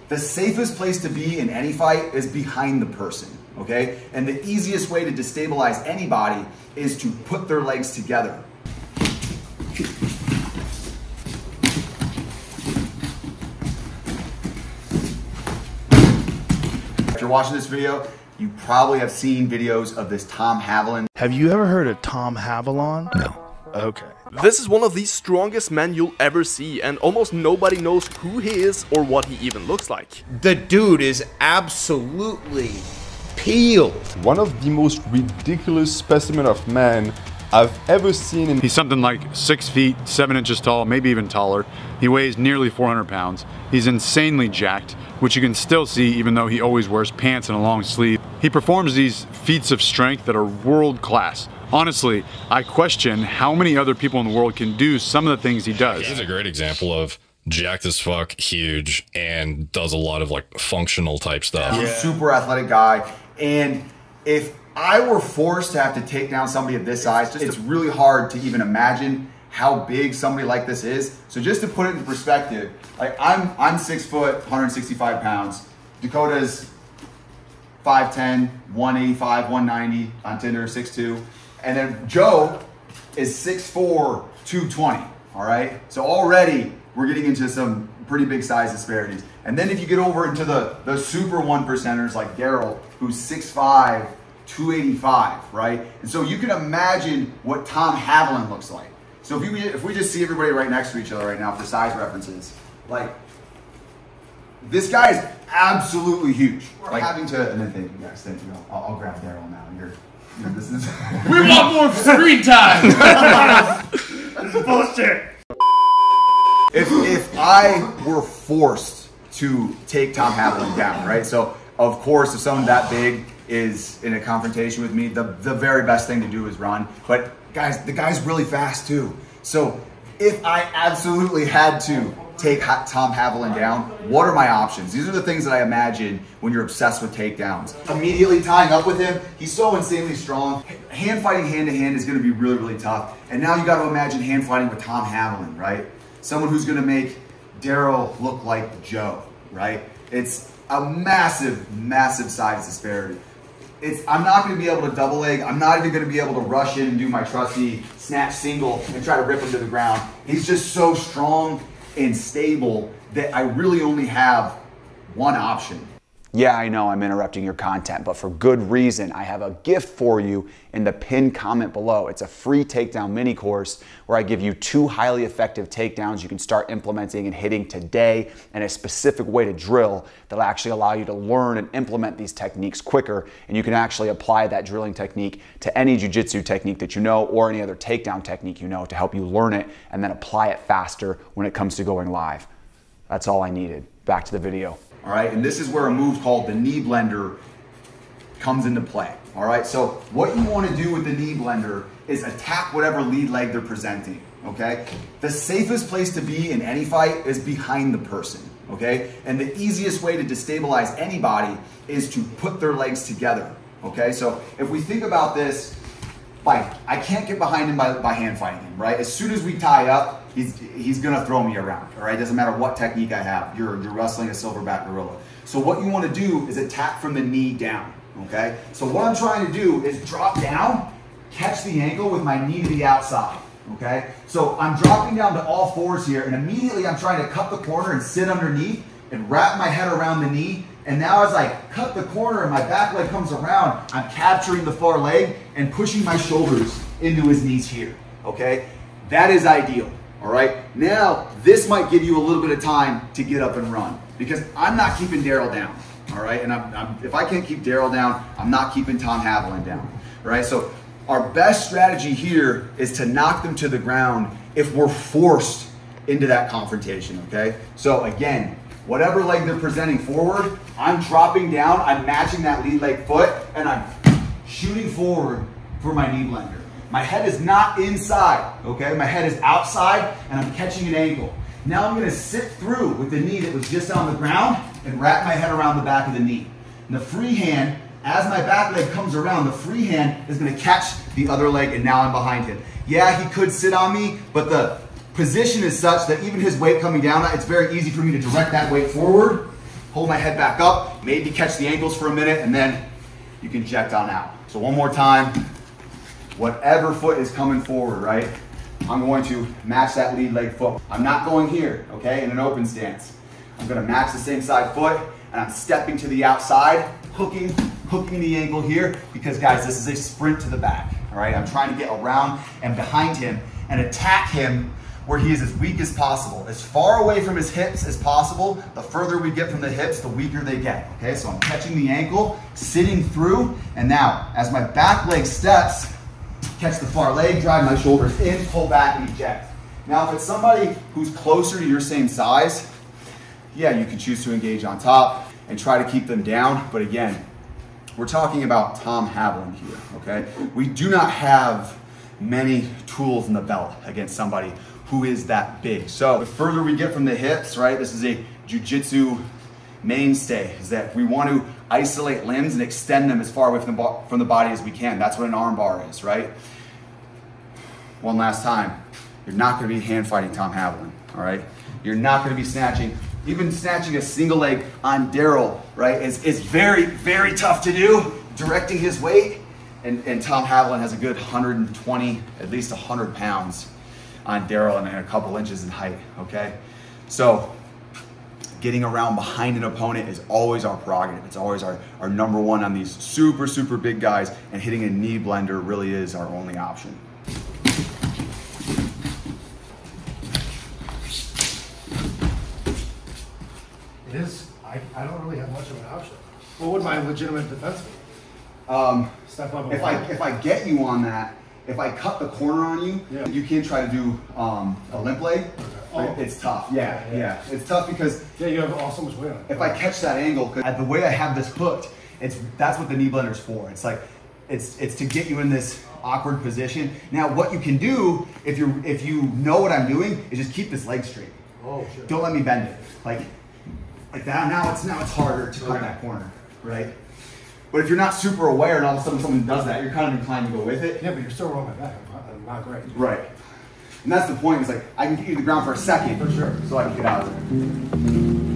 the safest place to be in any fight is behind the person, okay? And the easiest way to destabilize anybody is to put their legs together. If you're watching this video, you probably have seen videos of this Tom Haviland. Have you ever heard of Tom Haviland? No. Okay. This is one of the strongest men you'll ever see, and almost nobody knows who he is or what he even looks like. The dude is absolutely peeled. One of the most ridiculous specimen of man I've ever seen. He's something like 6 feet, 7 inches tall, maybe even taller. He weighs nearly 400 pounds. He's insanely jacked, which you can still see even though he always wears pants and a long sleeve. He performs these feats of strength that are world class. Honestly, I question how many other people in the world can do some of the things he does. He's a great example of jacked as fuck, huge, and does a lot of like functional type stuff. Yeah. Super athletic guy. And if I were forced to have to take down somebody of this size, it's really hard to even imagine how big somebody like this is. So just to put it in perspective, like I'm 6 foot, 165 pounds. Dakota's 5'10", 185, 190 on Tinder, 6'2". And then Joe is 6'4", 220, all right? So already we're getting into some pretty big size disparities. And then if you get over into the super 1%ers like Daryl, who's 6'5", 285, right? And so you can imagine what Tom Haviland looks like. So if we just see everybody right next to each other right now for size references, like this guy is absolutely huge. Like having to, and then thank you guys, thank you. I'll grab Daryl now. This is we want more screen time. That's bullshit. If I were forced to take Tom Haviland down, right? So of course, if someone that big is in a confrontation with me, the very best thing to do is run. But guys, the guy's really fast too. So if I absolutely had to take Tom Haviland down, what are my options? These are the things that I imagine when you're obsessed with takedowns. Immediately tying up with him, he's so insanely strong. Hand fighting hand to hand is gonna be really, really tough. And now you gotta imagine hand fighting with Tom Haviland, right? Someone who's gonna make Daryl look like Joe, right? It's a massive, massive size disparity. I'm not gonna be able to double leg. I'm not even gonna be able to rush in and do my trusty snatch single and try to rip him to the ground. He's just so strong and stable that I really only have one option. Yeah, I know I'm interrupting your content, but for good reason. I have a gift for you in the pinned comment below. It's a free takedown mini course where I give you 2 highly effective takedowns you can start implementing and hitting today, and a specific way to drill that'll actually allow you to learn and implement these techniques quicker, and you can actually apply that drilling technique to any jiu-jitsu technique that you know or any other takedown technique you know to help you learn it and then apply it faster when it comes to going live. That's all I needed. Back to the video. All right, and this is where a move called the knee blender comes into play. All right, so what you want to do with the knee blender is attack whatever lead leg they're presenting, okay? The safest place to be in any fight is behind the person, okay? And the easiest way to destabilize anybody is to put their legs together, okay? So if we think about this, like, I can't get behind him by hand fighting him, right? As soon as we tie up, he's gonna throw me around, all right? Doesn't matter what technique I have. You're wrestling a silverback gorilla. So what you wanna do is attack from the knee down, okay? So what I'm trying to do is drop down, catch the ankle with my knee to the outside, okay? So I'm dropping down to all fours here, and immediately I'm trying to cut the corner and sit underneath and wrap my head around the knee. And now as I cut the corner and my back leg comes around, I'm capturing the far leg and pushing my shoulders into his knees here, okay? That is ideal, all right? Now, this might give you a little bit of time to get up and run because I'm not keeping Daryl down, all right? And if I can't keep Daryl down, I'm not keeping Tom Haviland down, all right? So our best strategy here is to knock them to the ground if we're forced into that confrontation, okay? So again, whatever leg they're presenting forward, I'm dropping down, I'm matching that lead leg foot, and I'm shooting forward for my knee blender. My head is not inside, okay? My head is outside, and I'm catching an ankle. Now I'm gonna sit through with the knee that was just on the ground and wrap my head around the back of the knee. And the free hand, as my back leg comes around, the free hand is gonna catch the other leg, and now I'm behind him. Yeah, he could sit on me, but the position is such that even his weight coming down, it's very easy for me to direct that weight forward, hold my head back up, maybe catch the ankles for a minute, and then you can eject on out. So one more time, whatever foot is coming forward, right? I'm going to match that lead leg foot. I'm not going here, okay, in an open stance. I'm gonna match the same side foot, and I'm stepping to the outside, hooking the ankle here, because guys, this is a sprint to the back, all right? I'm trying to get around and behind him and attack him where he is as weak as possible. As far away from his hips as possible. The further we get from the hips, the weaker they get, okay? So I'm catching the ankle, sitting through, and now, as my back leg steps, catch the far leg, drive my shoulders in, pull back, and eject. Now, if it's somebody who's closer to your same size, yeah, you can choose to engage on top and try to keep them down, but again, we're talking about Tom Haviland here, okay? We do not have many tools in the belt against somebody who is that big. So the further we get from the hips, right, this is a jiu-jitsu mainstay, is that we want to isolate limbs and extend them as far away from the body as we can. That's what an arm bar is, right? One last time, you're not gonna be hand fighting Tom Haviland, all right? You're not gonna be snatching, even snatching a single leg on Daryl, right, is very, very tough to do, directing his weight, and Tom Haviland has a good 120, at least 100 pounds on Daryl and a couple inches in height, okay? So getting around behind an opponent is always our prerogative. It's always our number one on these super, super big guys, and hitting a knee blender really is our only option. It is, I don't really have much of an option. What would my legitimate defense be? Step up. If I get you on that, if I cut the corner on you, yeah, you can't try to do a limp leg. Okay. Right? It's tough. Yeah. It's tough because you have so much weight on it. If I catch that angle, because the way I have this hooked, that's what the knee blender's for. It's like it's to get you in this awkward position. Now, what you can do if you know what I'm doing is just keep this leg straight. Oh, sure. Don't let me bend it like that. Now it's harder to cut that corner, right? But if you're not super aware and all of a sudden someone does that, you're kind of inclined to go with it. Yeah, but you're still rolling my back. I'm not great. Right. And that's the point. It's like I can get you to the ground for a second. For sure. So I can get out of there.